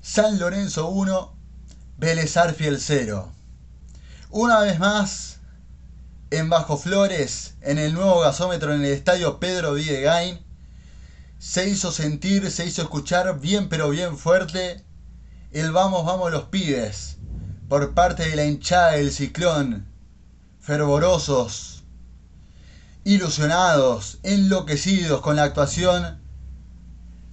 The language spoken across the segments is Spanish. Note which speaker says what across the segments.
Speaker 1: San Lorenzo 1, Vélez Sarsfield 0. Una vez más, en Bajo Flores, en el nuevo gasómetro en el estadio Pedro Villegain, se hizo sentir, se hizo escuchar bien pero bien fuerte el vamos, vamos los pibes, por parte de la hinchada del Ciclón, fervorosos, ilusionados, enloquecidos con la actuación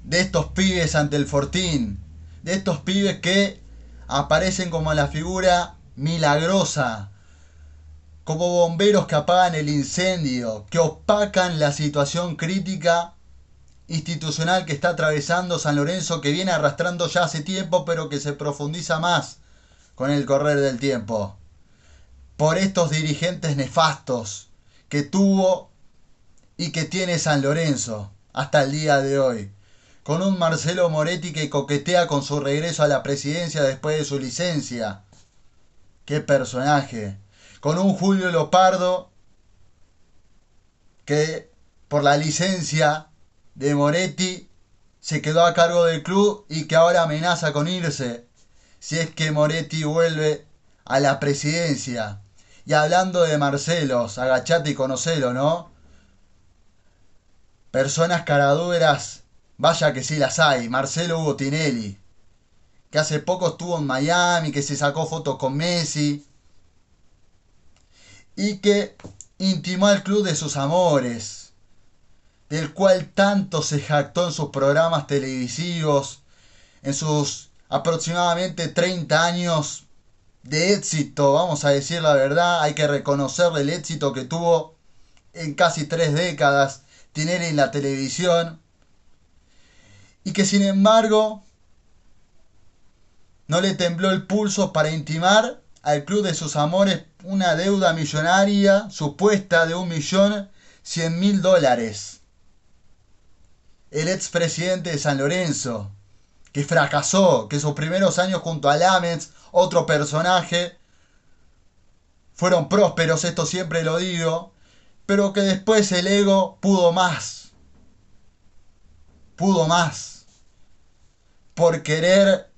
Speaker 1: de estos pibes ante el Fortín, de estos pibes que aparecen como la figura milagrosa, como bomberos que apagan el incendio, que opacan la situación crítica institucional que está atravesando San Lorenzo, que viene arrastrando ya hace tiempo, pero que se profundiza más con el correr del tiempo. Por estos dirigentes nefastos que tuvo y que tiene San Lorenzo hasta el día de hoy. Con un Marcelo Moretti que coquetea con su regreso a la presidencia después de su licencia. ¡Qué personaje! Con un Julio Lopardo que por la licencia de Moretti se quedó a cargo del club y que ahora amenaza con irse si es que Moretti vuelve a la presidencia. Y hablando de Marcelos, agachate y conocelo, ¿no? Personas caraduras, vaya que sí las hay. Marcelo Hugo Tinelli, que hace poco estuvo en Miami, que se sacó fotos con Messi y que intimó al club de sus amores, del cual tanto se jactó en sus programas televisivos, en sus aproximadamente 30 años de éxito, vamos a decir la verdad, hay que reconocerle el éxito que tuvo en casi 3 décadas Tinelli en la televisión, y que sin embargo no le tembló el pulso para intimar al club de sus amores una deuda millonaria supuesta de $1.100.000. El expresidente de San Lorenzo, que fracasó, que sus primeros años junto a Lametz, otro personaje, fueron prósperos, esto siempre lo digo, pero que después el ego pudo más, por querer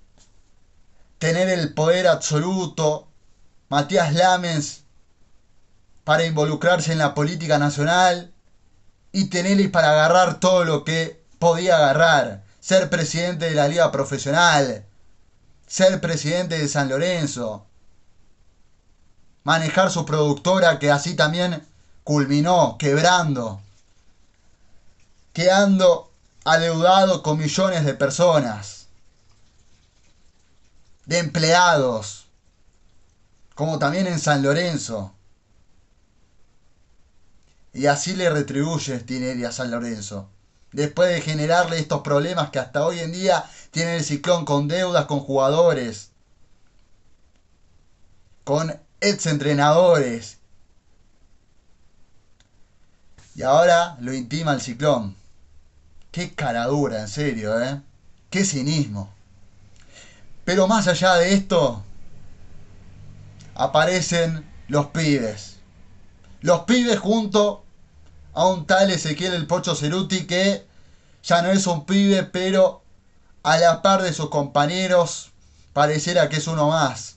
Speaker 1: tener el poder absoluto, Matías Lametz para involucrarse en la política nacional y Tinelli para agarrar todo lo que podía agarrar, ser presidente de la liga profesional, ser presidente de San Lorenzo, manejar su productora que así también culminó quebrando, quedando adeudado con millones de personas, de empleados, como también en San Lorenzo. Y así le retribuye Tinelli a San Lorenzo. Después de generarle estos problemas que hasta hoy en día tiene el Ciclón, con deudas con jugadores, con exentrenadores. Y ahora lo intima el Ciclón. Qué caradura, en serio, ¿eh? Qué cinismo. Pero más allá de esto, aparecen los pibes. Los pibes junto a un tal Ezequiel el Pocho Ceruti, que ya no es un pibe, pero a la par de sus compañeros pareciera que es uno más.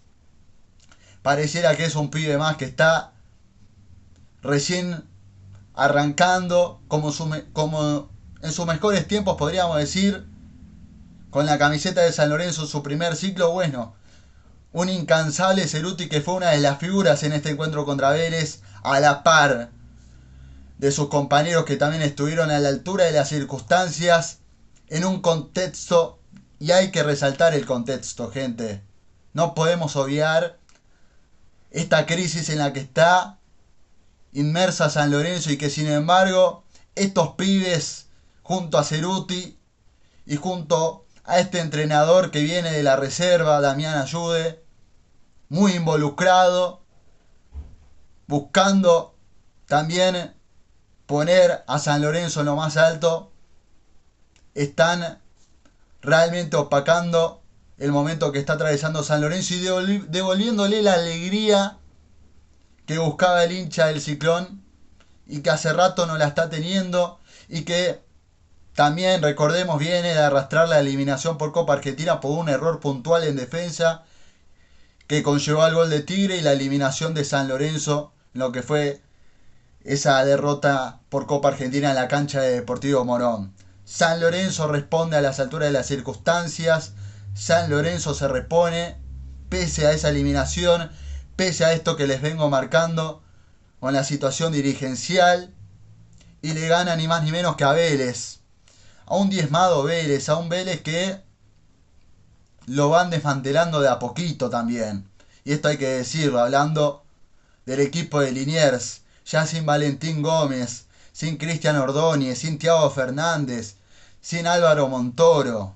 Speaker 1: Pareciera que es un pibe más que está recién arrancando, como en sus mejores tiempos podríamos decir, con la camiseta de San Lorenzo en su primer ciclo. Bueno, un incansable Ceruti que fue una de las figuras en este encuentro contra Vélez, a la par de sus compañeros que también estuvieron a la altura de las circunstancias, en un contexto, y hay que resaltar el contexto, gente. No podemos obviar esta crisis en la que está inmersa San Lorenzo, y que sin embargo estos pibes junto a Ceruti y junto a este entrenador que viene de la reserva, Damián Ayude, muy involucrado, buscando también poner a San Lorenzo en lo más alto, están realmente opacando el momento que está atravesando San Lorenzo y devolviéndole la alegría que buscaba el hincha del Ciclón y que hace rato no la está teniendo, y que También, recordemos, viene de arrastrar la eliminación por Copa Argentina por un error puntual en defensa que conllevó al gol de Tigre y la eliminación de San Lorenzo, en lo que fue esa derrota por Copa Argentina en la cancha de Deportivo Morón. San Lorenzo responde a las alturas de las circunstancias, San Lorenzo se repone, pese a esa eliminación, pese a esto que les vengo marcando, con la situación dirigencial, y le gana ni más ni menos que a Vélez. A un diezmado Vélez, a un Vélez que lo van desmantelando de a poquito también. Y esto hay que decirlo, hablando del equipo de Liniers, ya sin Valentín Gómez, sin Cristian Ordóñez, sin Thiago Fernández, sin Álvaro Montoro,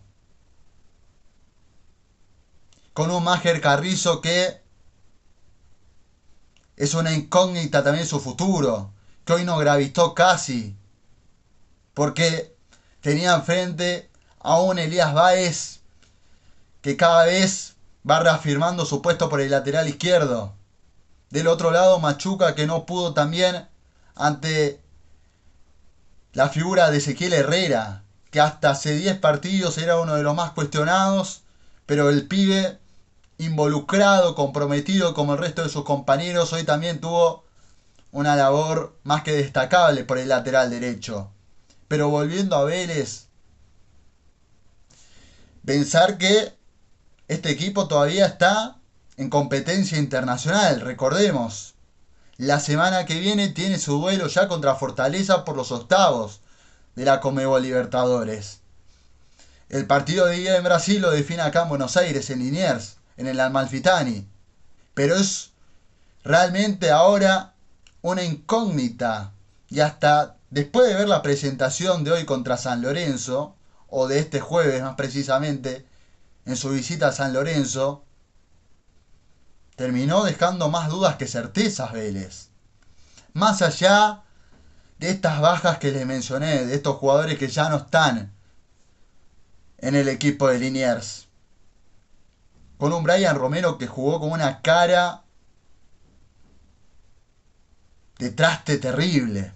Speaker 1: con un Máger Carrizo que es una incógnita también su futuro, que hoy no gravitó casi, porque tenía enfrente a un Elías Báez que cada vez va reafirmando su puesto por el lateral izquierdo. Del otro lado, Machuca, que no pudo también ante la figura de Ezequiel Herrera, que hasta hace 10 partidos era uno de los más cuestionados, pero el pibe involucrado, comprometido como el resto de sus compañeros, hoy también tuvo una labor más que destacable por el lateral derecho. Pero volviendo a Vélez, pensar que este equipo todavía está en competencia internacional, recordemos. La semana que viene tiene su duelo ya contra Fortaleza por los octavos de la Conmebol Libertadores. El partido de ida en Brasil lo define acá en Buenos Aires, en Liniers, en el Amalfitani. Pero es realmente ahora una incógnita. Y hasta después de ver la presentación de hoy contra San Lorenzo, o de este jueves más precisamente, en su visita a San Lorenzo, terminó dejando más dudas que certezas Vélez. Más allá de estas bajas que les mencioné, de estos jugadores que ya no están en el equipo de Liniers. Con un Brian Romero que jugó con una cara de traste terrible.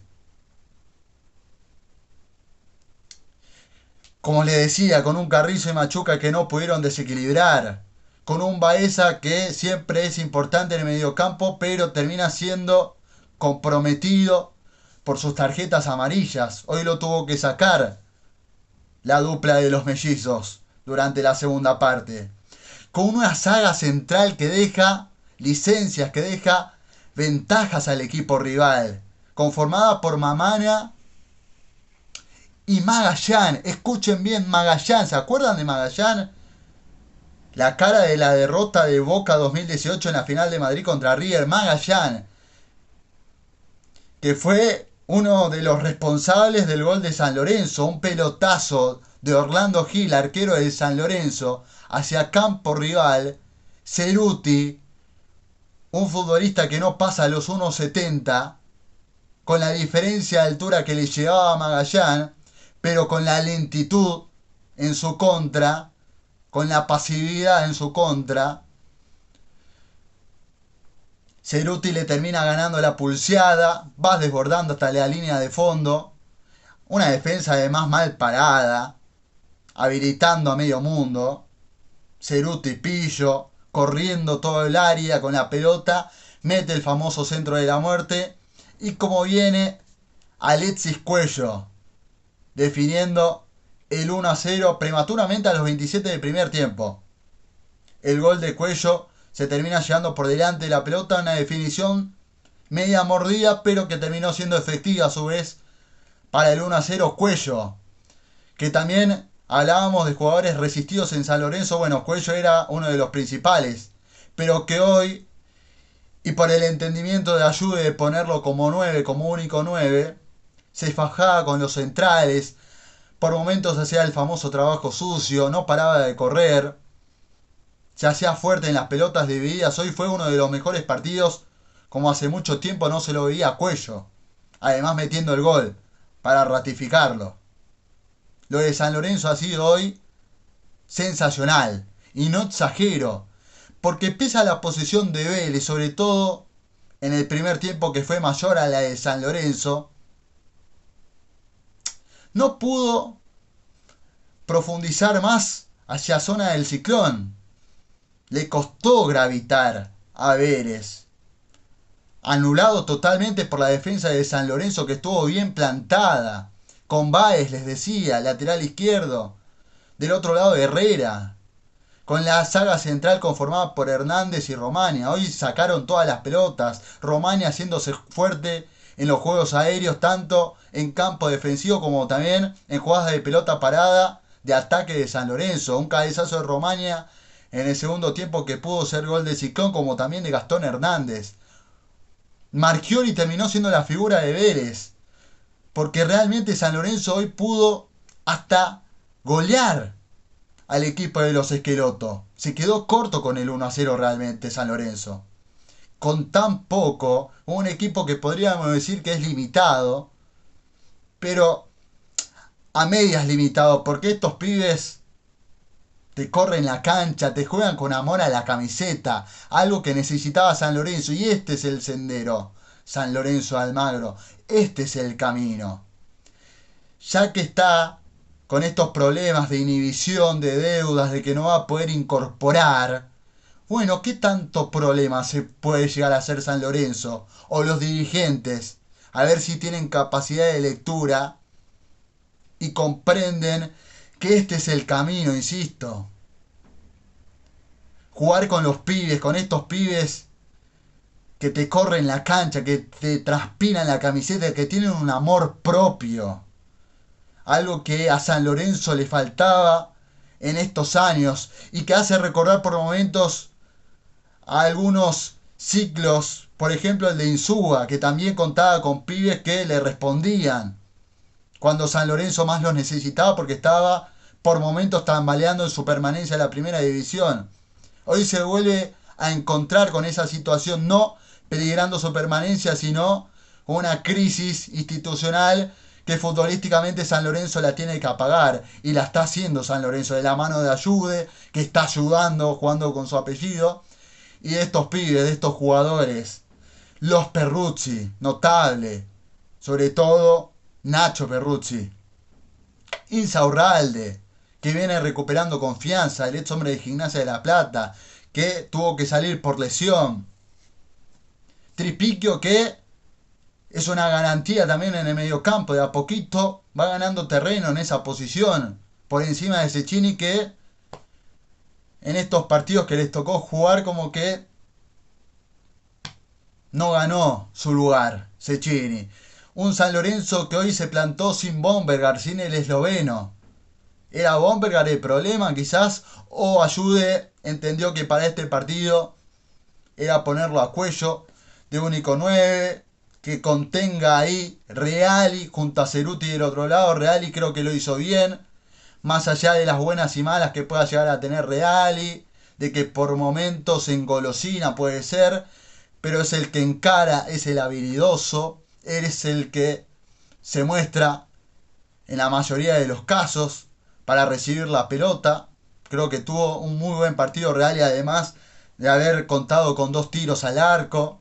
Speaker 1: Como les decía, con un Carrizo y Machuca que no pudieron desequilibrar. Con un Baeza que siempre es importante en el mediocampo, pero termina siendo comprometido por sus tarjetas amarillas. Hoy lo tuvo que sacar la dupla de los mellizos durante la segunda parte. Con una saga central que deja licencias, que deja ventajas al equipo rival. Conformada por Mamana y Magallán. Escuchen bien, Magallán. ¿Se acuerdan de Magallán? La cara de la derrota de Boca 2018 en la final de Madrid contra River. Magallán, que fue uno de los responsables del gol de San Lorenzo. Un pelotazo de Orlando Gil, arquero de San Lorenzo, hacia campo rival. Ceruti, un futbolista que no pasa a los 1,70, con la diferencia de altura que le llevaba a Magallán, pero con la lentitud en su contra, con la pasividad en su contra. Ceruti le termina ganando la pulseada, va desbordando hasta la línea de fondo. Una defensa además mal parada, habilitando a medio mundo. Ceruti pillo, corriendo todo el área con la pelota, mete el famoso centro de la muerte. Y como viene Alexis Cuello, definiendo el 1-0 prematuramente a los 27 del primer tiempo. El gol de Cuello se termina llevando por delante de la pelota, una definición media mordida, pero que terminó siendo efectiva a su vez para el 1-0. Cuello, que también hablábamos de jugadores resistidos en San Lorenzo. Bueno, Cuello era uno de los principales, pero que hoy, y por el entendimiento de Ayude de ponerlo como 9, como único 9, se fajaba con los centrales, por momentos hacía el famoso trabajo sucio, no paraba de correr, se hacía fuerte en las pelotas divididas. Hoy fue uno de los mejores partidos, como hace mucho tiempo no se lo veía a Cuello, además metiendo el gol para ratificarlo. Lo de San Lorenzo ha sido hoy sensacional, y no exagero, porque pese a la posesión de Vélez, sobre todo en el primer tiempo que fue mayor a la de San Lorenzo, no pudo profundizar más hacia zona del Ciclón. Le costó gravitar a Vélez. Anulado totalmente por la defensa de San Lorenzo, que estuvo bien plantada. Con Báez, les decía, lateral izquierdo. Del otro lado Herrera. Con la saga central conformada por Hernández y Romaña. Hoy sacaron todas las pelotas. Romaña haciéndose fuerte en los juegos aéreos, tanto en campo defensivo como también en jugadas de pelota parada de ataque de San Lorenzo. Un cabezazo de Romaña en el segundo tiempo que pudo ser gol de Ciclón, como también de Gastón Hernández. Marchiori terminó siendo la figura de Vélez, porque realmente San Lorenzo hoy pudo hasta golear al equipo de los Esqueloto. Se quedó corto con el 1-0 realmente San Lorenzo. Con tan poco, un equipo que podríamos decir que es limitado, pero a medias limitado, porque estos pibes te corren la cancha, te juegan con amor a la camiseta, algo que necesitaba San Lorenzo, y este es el sendero, San Lorenzo de Almagro, este es el camino. Ya que está con estos problemas de inhibición, de deudas, de que no va a poder incorporar, bueno, ¿qué tanto problema se puede llegar a hacer San Lorenzo o los dirigentes? A ver si tienen capacidad de lectura y comprenden que este es el camino, insisto. Jugar con los pibes, con estos pibes que te corren la cancha, que te transpiran la camiseta, que tienen un amor propio. Algo que a San Lorenzo le faltaba en estos años y que hace recordar por momentos a algunos ciclos, por ejemplo el de Insúa, que también contaba con pibes que le respondían cuando San Lorenzo más los necesitaba, porque estaba por momentos tambaleando en su permanencia en la primera división. Hoy se vuelve a encontrar con esa situación, no peligrando su permanencia, sino con una crisis institucional que futbolísticamente San Lorenzo la tiene que apagar, y la está haciendo San Lorenzo de la mano de Ayude, que está ayudando, jugando con su apellido, y de estos pibes, de estos jugadores. Los Perruzzi, notable, sobre todo Nacho Perruzzi. Insaurralde, que viene recuperando confianza, el ex hombre de Gimnasia de La Plata, que tuvo que salir por lesión. Tripiquio, que es una garantía también en el mediocampo, de a poquito va ganando terreno en esa posición, por encima de Cecchini, que en estos partidos que les tocó jugar como que no ganó su lugar Cecchini. Un San Lorenzo que hoy se plantó sin Bombergar, sin el esloveno. ¿Era Bombergar el problema quizás? ¿O Ayude entendió que para este partido era ponerlo a Cuello de único 9, que contenga ahí Reali junto a Ceruti del otro lado? Reali creo que lo hizo bien, más allá de las buenas y malas que pueda llegar a tener Reali, de que por momentos se engolosina, puede ser, pero es el que encara, es el habilidoso, es el que se muestra en la mayoría de los casos para recibir la pelota. Creo que tuvo un muy buen partido Reali, además de haber contado con 2 tiros al arco,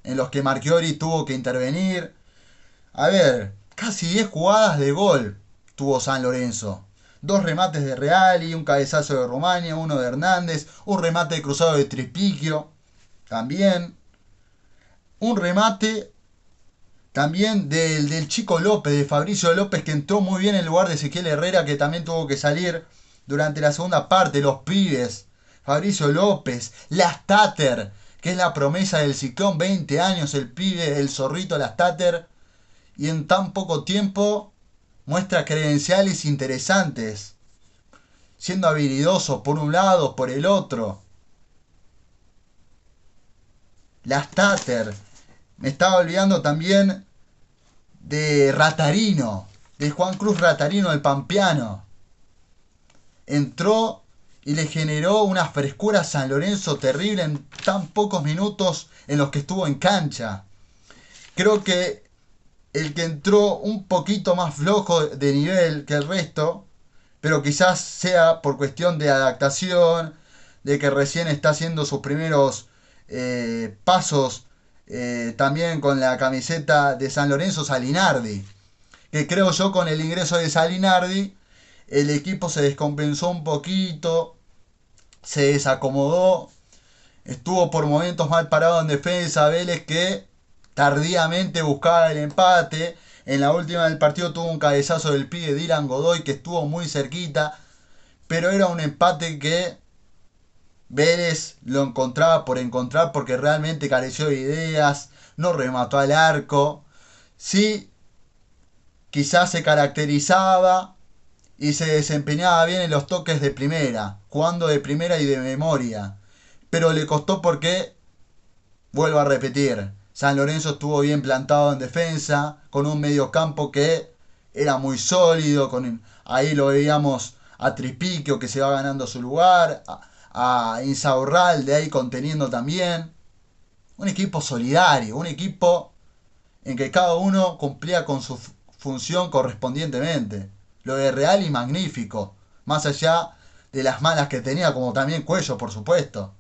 Speaker 1: en los que Marchiori tuvo que intervenir. A ver, casi 10 jugadas de gol tuvo San Lorenzo. 2 remates de Reali, un cabezazo de Romaña, uno de Hernández, un remate de cruzado de Tripiquio, también. Un remate también del Chico López, de Fabricio López, que entró muy bien en lugar de Ezequiel Herrera, que también tuvo que salir durante la segunda parte. Los pibes, Fabricio López, Lastater, que es la promesa del Ciclón, 20 años el pibe, el zorrito Lastater, y en tan poco tiempo muestra credenciales interesantes, siendo habilidoso por un lado, por el otro. Lastater. Me estaba olvidando también de Ratarino, de Juan Cruz Ratarino, el pampeano. Entró y le generó una frescura a San Lorenzo terrible en tan pocos minutos en los que estuvo en cancha. Creo que el que entró un poquito más flojo de nivel que el resto, pero quizás sea por cuestión de adaptación, de que recién está haciendo sus primeros pasos, también con la camiseta de San Lorenzo, Salinardi, que creo yo con el ingreso de Salinardi el equipo se descompensó un poquito, se desacomodó, estuvo por momentos mal parado en defensa. Vélez que tardíamente buscaba el empate. En la última del partido tuvo un cabezazo del pibe Dylan Godoy que estuvo muy cerquita, pero era un empate que Vélez lo encontraba por encontrar porque realmente careció de ideas, no remató al arco. Sí, quizás se caracterizaba y se desempeñaba bien en los toques de primera, jugando de primera y de memoria. Pero le costó porque, vuelvo a repetir, San Lorenzo estuvo bien plantado en defensa, con un mediocampo que era muy sólido, ahí lo veíamos a Tripiquio que se va ganando su lugar, a Insaurralde ahí conteniendo también. Un equipo solidario, un equipo en que cada uno cumplía con su función correspondientemente. Lo de Real y magnífico, más allá de las malas que tenía, como también Cuello, por supuesto,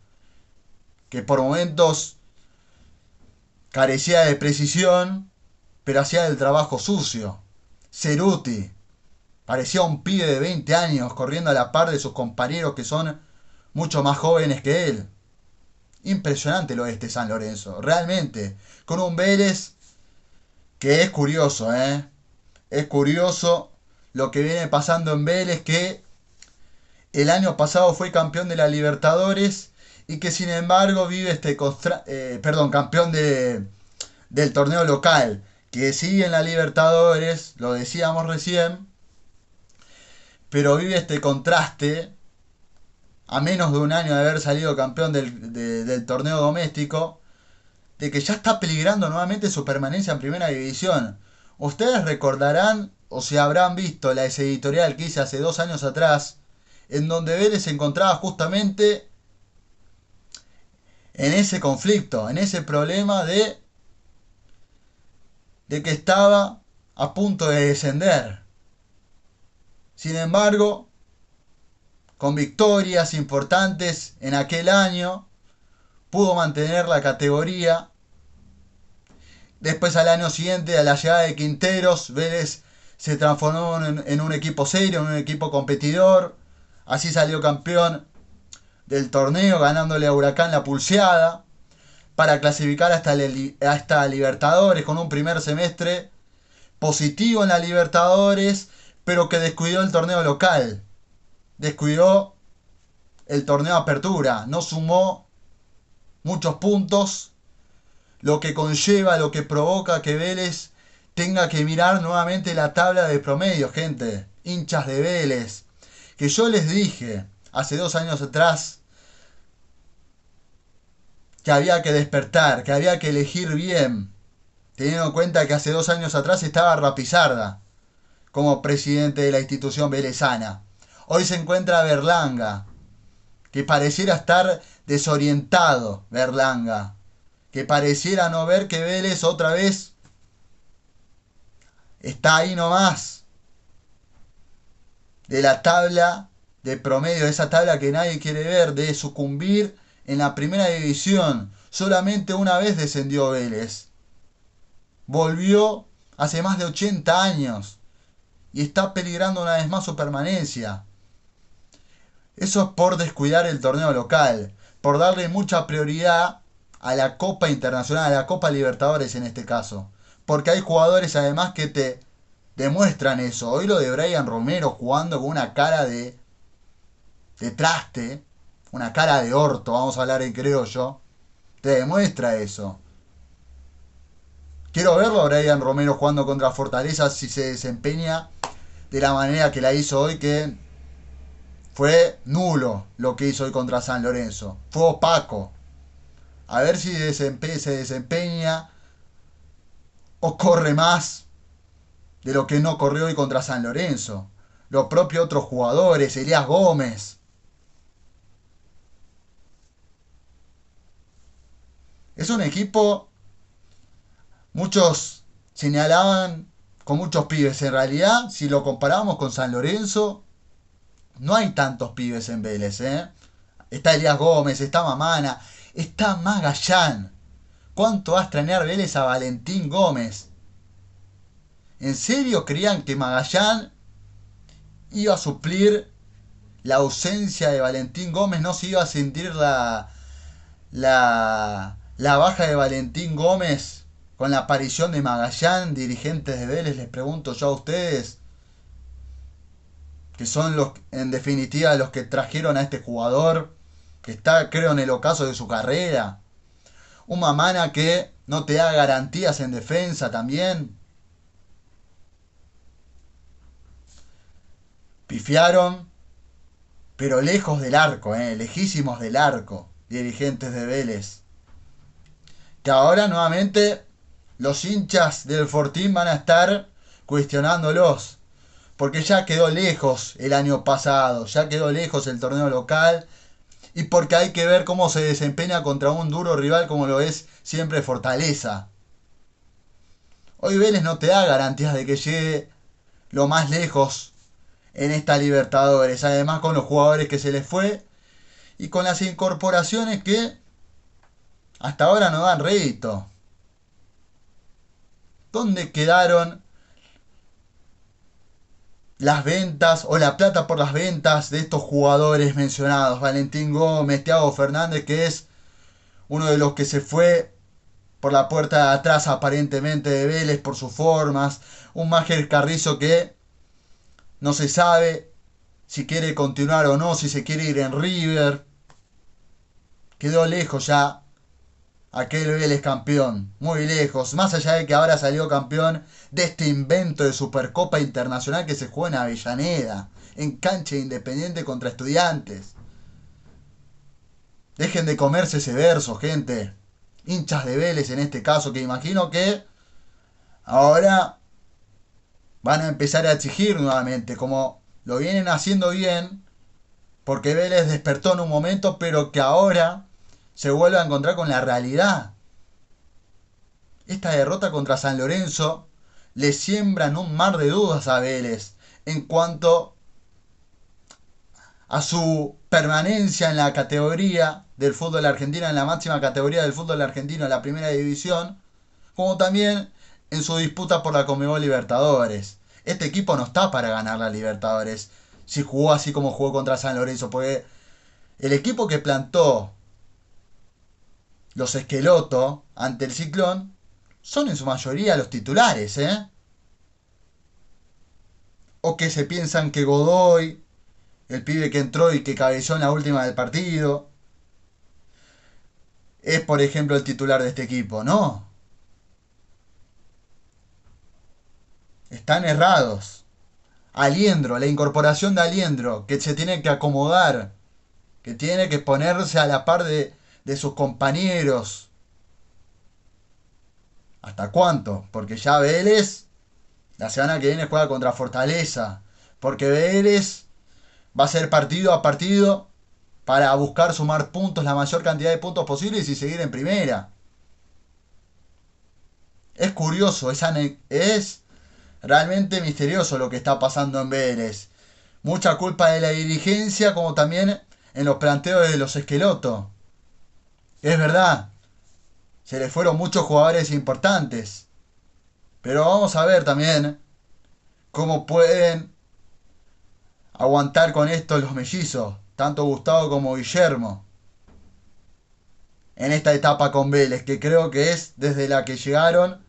Speaker 1: que por momentos carecía de precisión, pero hacía el trabajo sucio. Ceruti, parecía un pibe de 20 años corriendo a la par de sus compañeros que son mucho más jóvenes que él. Impresionante lo de este San Lorenzo, realmente, con un Vélez que es curioso, ¿eh? Es curioso lo que viene pasando en Vélez, que el año pasado fue campeón de la Libertadores y que sin embargo vive campeón del torneo local, que sigue en la Libertadores, lo decíamos recién, pero vive este contraste a menos de un año de haber salido campeón del torneo doméstico, de que ya está peligrando nuevamente su permanencia en primera división. Ustedes recordarán o se habrán visto la editorial que hice hace 2 años atrás, en donde Vélez se encontraba justamente en ese conflicto, en ese problema de que estaba a punto de descender. Sin embargo, con victorias importantes en aquel año, pudo mantener la categoría. Después al año siguiente, a la llegada de Quinteros, Vélez se transformó en un equipo serio, en un equipo competidor. Así salió campeón del torneo, ganándole a Huracán la pulseada, para clasificar hasta Libertadores, con un primer semestre positivo en la Libertadores, pero que descuidó el torneo local. Descuidó el torneo Apertura, no sumó muchos puntos, lo que conlleva, lo que provoca que Vélez tenga que mirar nuevamente la tabla de promedio, gente, hinchas de Vélez, que yo les dije hace 2 años atrás que había que despertar, que había que elegir bien, teniendo en cuenta que hace 2 años atrás estaba Rapizarda como presidente de la institución velezana. Hoy se encuentra Berlanga, que pareciera estar desorientado, Berlanga, que pareciera no ver que Vélez otra vez está ahí nomás de la tabla de promedio, de esa tabla que nadie quiere ver, de sucumbir en la primera división. Solamente una vez descendió Vélez. Volvió hace más de 80 años y está peligrando una vez más su permanencia. Eso es por descuidar el torneo local, por darle mucha prioridad a la Copa Internacional, a la Copa Libertadores en este caso. Porque hay jugadores además que te demuestran eso. Hoy lo de Brian Romero jugando con una cara de traste, una cara de orto, vamos a hablar en criollo, te demuestra eso. Quiero verlo a Brian Romero jugando contra Fortaleza si se desempeña de la manera que la hizo hoy, que fue nulo lo que hizo hoy contra San Lorenzo. Fue opaco. A ver si se desempeña o corre más de lo que no corrió hoy contra San Lorenzo. Los propios otros jugadores, Elías Gómez. Es un equipo, muchos señalaban con muchos pibes. En realidad, si lo comparamos con San Lorenzo, no hay tantos pibes en Vélez, ¿eh? Está Elías Gómez, está Mamana, está Magallán. ¿Cuánto va a extrañar Vélez a Valentín Gómez? ¿En serio creían que Magallán iba a suplir la ausencia de Valentín Gómez, no se iba a sentir la baja de Valentín Gómez con la aparición de Magallán, dirigentes de Vélez, les pregunto yo a ustedes, que son los, en definitiva, los que trajeron a este jugador, que está, creo, en el ocaso de su carrera. Un Mamana que no te da garantías en defensa también. Pifiaron, pero lejos del arco, lejísimos del arco, dirigentes de Vélez. Que ahora nuevamente los hinchas del Fortín van a estar cuestionándolos. Porque ya quedó lejos el año pasado, ya quedó lejos el torneo local. Y porque hay que ver cómo se desempeña contra un duro rival como lo es siempre Fortaleza. Hoy Vélez no te da garantías de que llegue lo más lejos en esta Libertadores. Además con los jugadores que se les fue y con las incorporaciones que hasta ahora no dan rédito. ¿Dónde quedaron las ventas o la plata por las ventas de estos jugadores mencionados? Valentín Gómez, Thiago Fernández, que es uno de los que se fue por la puerta de atrás aparentemente de Vélez por sus formas. Un Máger Carrizo que no se sabe si quiere continuar o no, si se quiere ir en River. Quedó lejos ya aquel Vélez campeón, muy lejos. Más allá de que ahora salió campeón de este invento de Supercopa Internacional que se jugó en Avellaneda, en cancha Independiente contra Estudiantes. Dejen de comerse ese verso, gente. Hinchas de Vélez en este caso, que imagino que ahora van a empezar a exigir nuevamente, como lo vienen haciendo bien, porque Vélez despertó en un momento, pero que ahora se vuelve a encontrar con la realidad. Esta derrota contra San Lorenzo le siembran un mar de dudas a Vélez en cuanto a su permanencia en la categoría del fútbol argentino, en la máxima categoría del fútbol argentino, en la primera división, como también en su disputa por la Conmebol Libertadores. Este equipo no está para ganar la Libertadores si jugó así como jugó contra San Lorenzo, porque el equipo que plantó los Esqueloto ante el Ciclón son en su mayoría los titulares, O que se piensan que Godoy, el pibe que entró y que cabeceó en la última del partido, es por ejemplo el titular de este equipo. No. Están errados. Aliendro, la incorporación de Aliendro, que se tiene que acomodar, que tiene que ponerse a la par de sus compañeros. ¿Hasta cuánto? Porque ya Vélez la semana que viene juega contra Fortaleza. Porque Vélez va a ser partido a partido para buscar sumar puntos, la mayor cantidad de puntos posibles y seguir en primera. Es curioso, es realmente misterioso lo que está pasando en Vélez. Mucha culpa de la dirigencia, como también en los planteos de los Esqueloto. Es verdad, se les fueron muchos jugadores importantes. Pero vamos a ver también cómo pueden aguantar con esto los mellizos, tanto Gustavo como Guillermo, en esta etapa con Vélez, que creo que es desde la que llegaron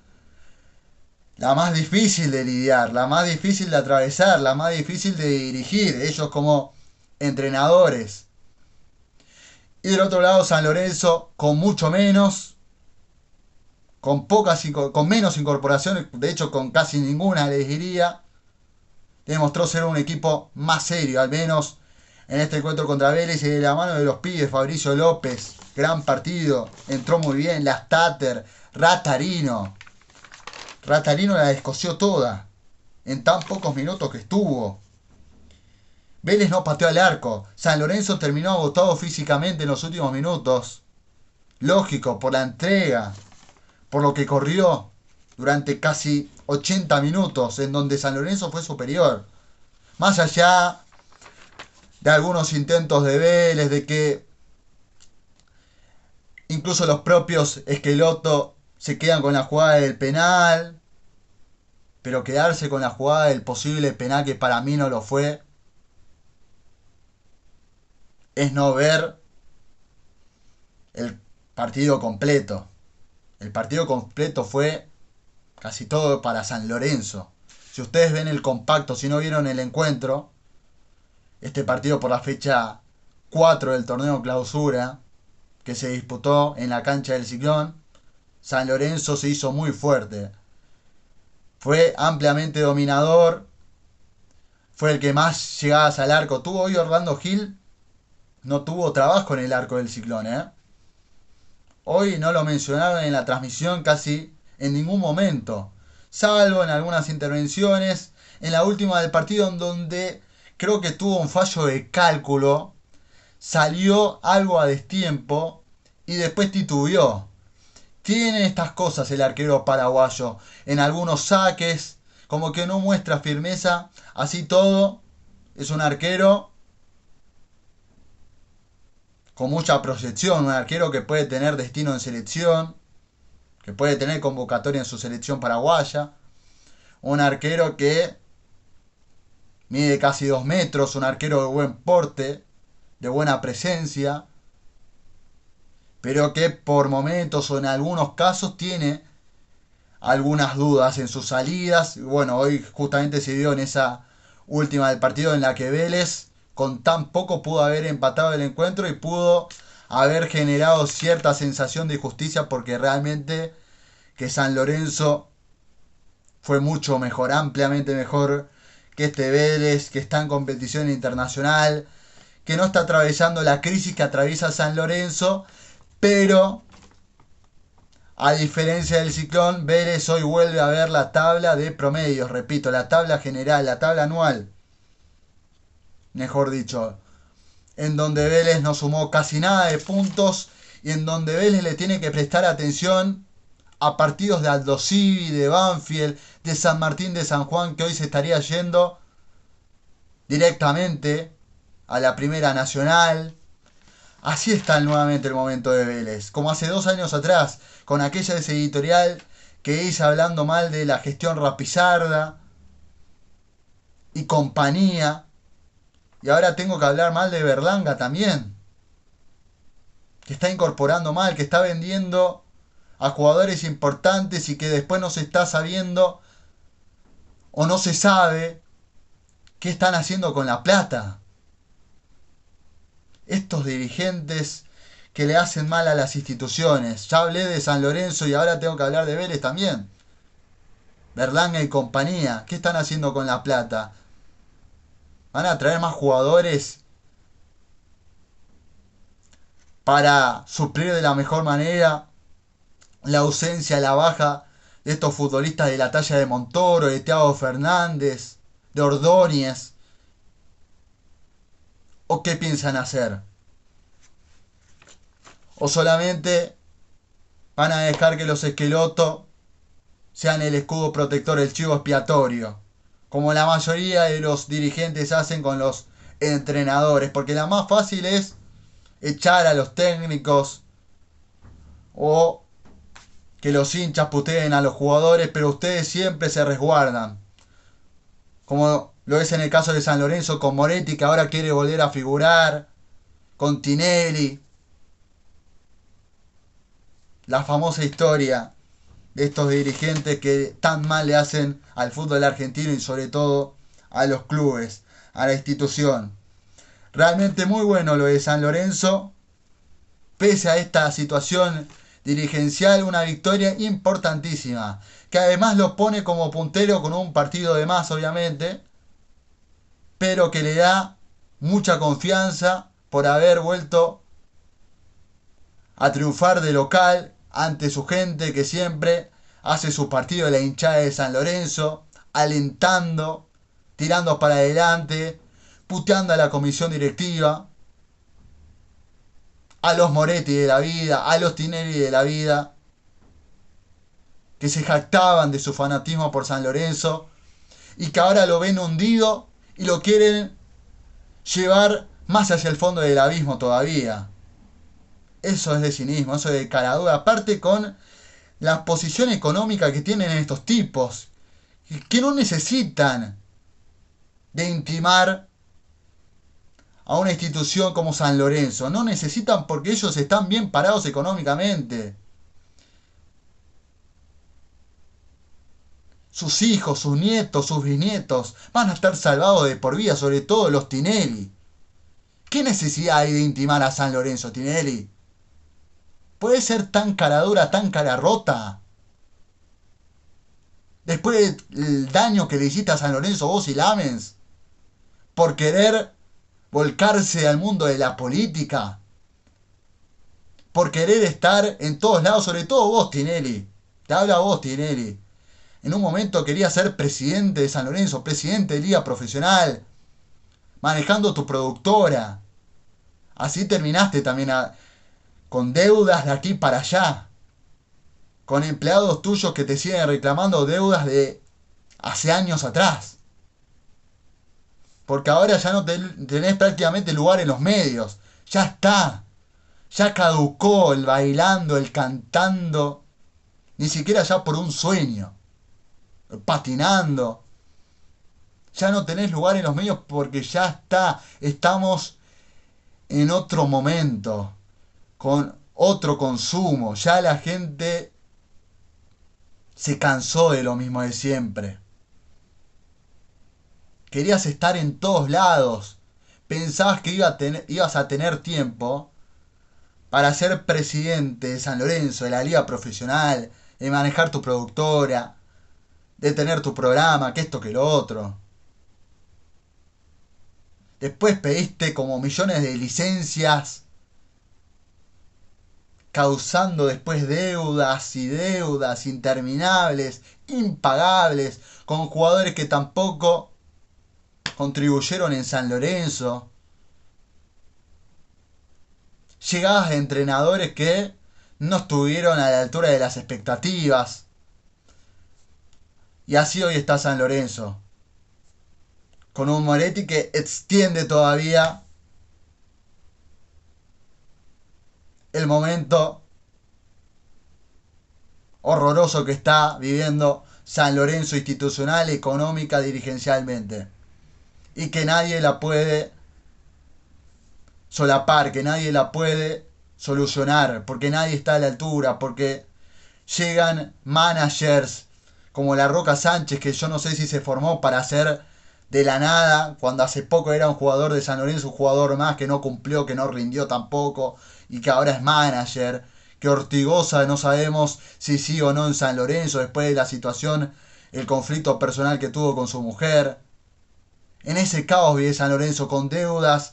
Speaker 1: la más difícil de lidiar, la más difícil de atravesar, la más difícil de dirigir, ellos como entrenadores. Y del otro lado San Lorenzo con mucho menos, con menos incorporaciones, de hecho con casi ninguna les diría. Demostró ser un equipo más serio, al menos en este encuentro contra Vélez, y de la mano de los pibes. Fabricio López, gran partido, entró muy bien. Lastater, Ratarino la descoció toda en tan pocos minutos que estuvo. Vélez no pateó al arco. San Lorenzo terminó agotado físicamente en los últimos minutos. Lógico, por la entrega, por lo que corrió durante casi 80 minutos, en donde San Lorenzo fue superior. Más allá de algunos intentos de Vélez, de que incluso los propios Esqueloto se quedan con la jugada del penal, pero quedarse con la jugada del posible penal, que para mí no lo fue, es no ver el partido completo. El partido completo fue casi todo para San Lorenzo. Si ustedes ven el compacto, si no vieron el encuentro, este partido por la fecha 4 del torneo clausura, que se disputó en la cancha del Ciclón, San Lorenzo se hizo muy fuerte. Fue ampliamente dominador, fue el que más llegadas al arco tuvo. Hoy Orlando Gil no tuvo trabajo en el arco del Ciclón, ¿eh? Hoy no lo mencionaron en la transmisión casi en ningún momento, salvo en algunas intervenciones, en la última del partido en donde creo que tuvo un fallo de cálculo, salió algo a destiempo y después titubeó. Tiene estas cosas el arquero paraguayo, en algunos saques, como que no muestra firmeza, así todo, es un arquero con mucha proyección, un arquero que puede tener destino en selección, que puede tener convocatoria en su selección paraguaya, un arquero que mide casi 2 metros, un arquero de buen porte, de buena presencia, pero que por momentos o en algunos casos tiene algunas dudas en sus salidas. Bueno, hoy justamente se dio en esa última del partido en la que Vélez con tan poco pudo haber empatado el encuentro y pudo haber generado cierta sensación de justicia, porque realmente que San Lorenzo fue mucho mejor, ampliamente mejor que este Vélez, que está en competición internacional, que no está atravesando la crisis que atraviesa San Lorenzo, pero a diferencia del Ciclón, Vélez hoy vuelve a ver la tabla de promedios, repito, la tabla general, la tabla anual, mejor dicho, en donde Vélez no sumó casi nada de puntos y en donde Vélez le tiene que prestar atención a partidos de Aldosivi, de Banfield, de San Martín de San Juan, que hoy se estaría yendo directamente a la Primera Nacional. Así está nuevamente el momento de Vélez, como hace 2 años atrás, con aquella ese editorial que hice hablando mal de la gestión Rapizarda y compañía. Y ahora tengo que hablar mal de Berlanga también, que está incorporando mal, que está vendiendo a jugadores importantes y que después no se está sabiendo o no se sabe qué están haciendo con la plata. Estos dirigentes que le hacen mal a las instituciones. Ya hablé de San Lorenzo y ahora tengo que hablar de Vélez también. Berlanga y compañía, ¿qué están haciendo con la plata? ¿Van a traer más jugadores para suplir de la mejor manera la ausencia, la baja de estos futbolistas de la talla de Montoro, de Thiago Fernández, de Ordóñez? ¿O qué piensan hacer? ¿O solamente van a dejar que los Esqueloto sean el escudo protector, el chivo expiatorio, como la mayoría de los dirigentes hacen con los entrenadores? Porque la más fácil es echar a los técnicos o que los hinchas puteen a los jugadores, pero ustedes siempre se resguardan, como lo es en el caso de San Lorenzo con Moretti, que ahora quiere volver a figurar, con Tinelli, la famosa historia de estos dirigentes que tan mal le hacen al fútbol argentino y sobre todo a los clubes, a la institución. Realmente muy bueno lo de San Lorenzo, pese a esta situación dirigencial, una victoria importantísima, que además lo pone como puntero con un partido de más, obviamente, pero que le da mucha confianza por haber vuelto a triunfar de local ante su gente, que siempre hace su partido de la hinchada de San Lorenzo, alentando, tirando para adelante, puteando a la comisión directiva, a los Moretti de la vida, a los Tinelli de la vida, que se jactaban de su fanatismo por San Lorenzo y que ahora lo ven hundido y lo quieren llevar más hacia el fondo del abismo todavía. Eso es de cinismo, eso es de caradura. Aparte con la posición económica que tienen estos tipos, que no necesitan de intimar a una institución como San Lorenzo. No necesitan porque ellos están bien parados económicamente. Sus hijos, sus nietos, sus bisnietos van a estar salvados de por vida, sobre todo los Tinelli. ¿Qué necesidad hay de intimar a San Lorenzo, Tinelli? ¿Puede ser tan cara dura, tan cara rota? Después del daño que le hiciste a San Lorenzo vos y Lamens, por querer volcarse al mundo de la política, por querer estar en todos lados, sobre todo vos, Tinelli. Te habla vos, Tinelli. En un momento querías ser presidente de San Lorenzo, presidente de Liga Profesional, manejando tu productora. Así terminaste también con deudas de aquí para allá. Con empleados tuyos que te siguen reclamando deudas de hace años atrás. Porque ahora ya no tenés prácticamente lugar en los medios. Ya está. Ya caducó el bailando, el cantando. Ni siquiera ya por un sueño. Patinando. Ya no tenés lugar en los medios porque ya está. Estamos en otro momento. Con otro consumo. Ya la gente se cansó de lo mismo de siempre. Querías estar en todos lados. Pensabas que ibas a tener tiempo para ser presidente de San Lorenzo, de la liga profesional, de manejar tu productora, de tener tu programa, que esto que lo otro. Después pediste como millones de licencias, causando después deudas y deudas interminables, impagables, con jugadores que tampoco contribuyeron en San Lorenzo. Llegadas de entrenadores que no estuvieron a la altura de las expectativas. Y así hoy está San Lorenzo. Con un Moretti que extiende todavía el momento horroroso que está viviendo San Lorenzo institucional, económica, dirigencialmente. Y que nadie la puede solapar, que nadie la puede solucionar, porque nadie está a la altura, porque llegan managers como la Roca Sánchez, que yo no sé si se formó para hacer de la nada, cuando hace poco era un jugador de San Lorenzo, un jugador más que no cumplió, que no rindió tampoco, y que ahora es manager, que Ortigosa no sabemos si sí o no en San Lorenzo, después de la situación, el conflicto personal que tuvo con su mujer. En ese caos vive San Lorenzo, con deudas,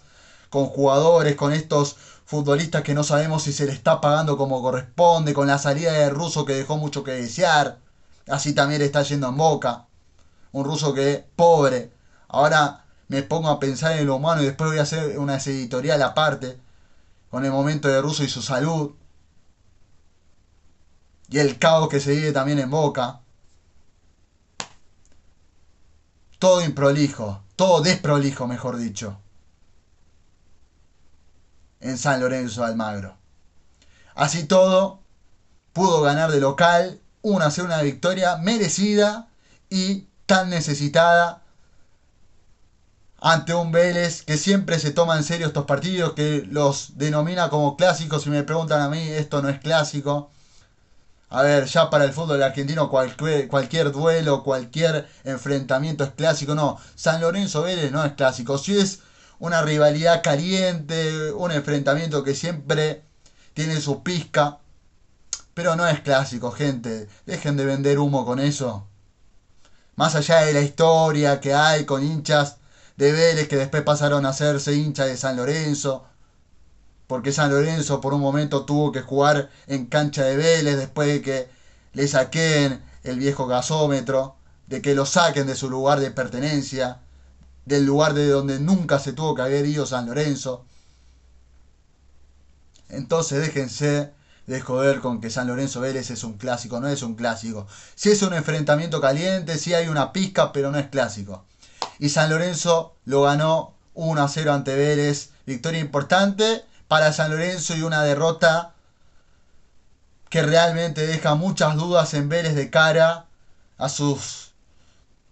Speaker 1: con jugadores, con estos futbolistas que no sabemos si se le está pagando como corresponde, con la salida de Russo que dejó mucho que desear. Así también le está yendo en Boca. Un Russo que, pobre. Ahora me pongo a pensar en lo humano y después voy a hacer una editorial aparte, con el momento de Russo y su salud. Y el caos que se vive también en Boca. Todo improlijo, todo desprolijo, mejor dicho, en San Lorenzo de Almagro. Así todo, pudo ganar de local, una victoria merecida y tan necesitada ante un Vélez que siempre se toma en serio estos partidos, que los denomina como clásicos. Si me preguntan a mí, esto no es clásico. A ver, ya para el fútbol argentino cualquier duelo, cualquier enfrentamiento es clásico. No, San Lorenzo Vélez no es clásico. Si es una rivalidad caliente, un enfrentamiento que siempre tiene su pizca, pero no es clásico, gente. Dejen de vender humo con eso. Más allá de la historia que hay con hinchas de Vélez que después pasaron a hacerse hinchas de San Lorenzo, porque San Lorenzo por un momento tuvo que jugar en cancha de Vélez después de que le saquen el viejo gasómetro, de que lo saquen de su lugar de pertenencia, del lugar de donde nunca se tuvo que haber ido San Lorenzo. Entonces déjense de joder con que San Lorenzo Vélez es un clásico, no es un clásico. Si es un enfrentamiento caliente, si hay una pizca, pero no es clásico. Y San Lorenzo lo ganó 1-0 ante Vélez, victoria importante para San Lorenzo y una derrota que realmente deja muchas dudas en Vélez de cara a sus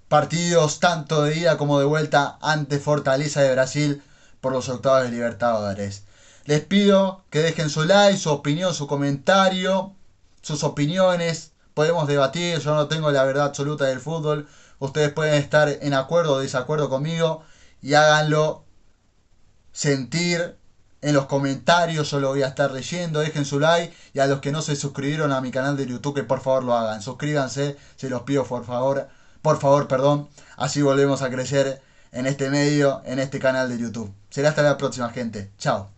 Speaker 1: partidos tanto de ida como de vuelta ante Fortaleza de Brasil por los octavos de Libertadores. Les pido que dejen su like, su opinión, su comentario, sus opiniones. Podemos debatir, yo no tengo la verdad absoluta del fútbol. Ustedes pueden estar en acuerdo o desacuerdo conmigo y háganlo sentir en los comentarios. Yo lo voy a estar leyendo. Dejen su like y a los que no se suscribieron a mi canal de YouTube, que por favor lo hagan. Suscríbanse, se los pido por favor. Por favor, perdón. Así volvemos a crecer en este medio, en este canal de YouTube. Será hasta la próxima, gente. Chao.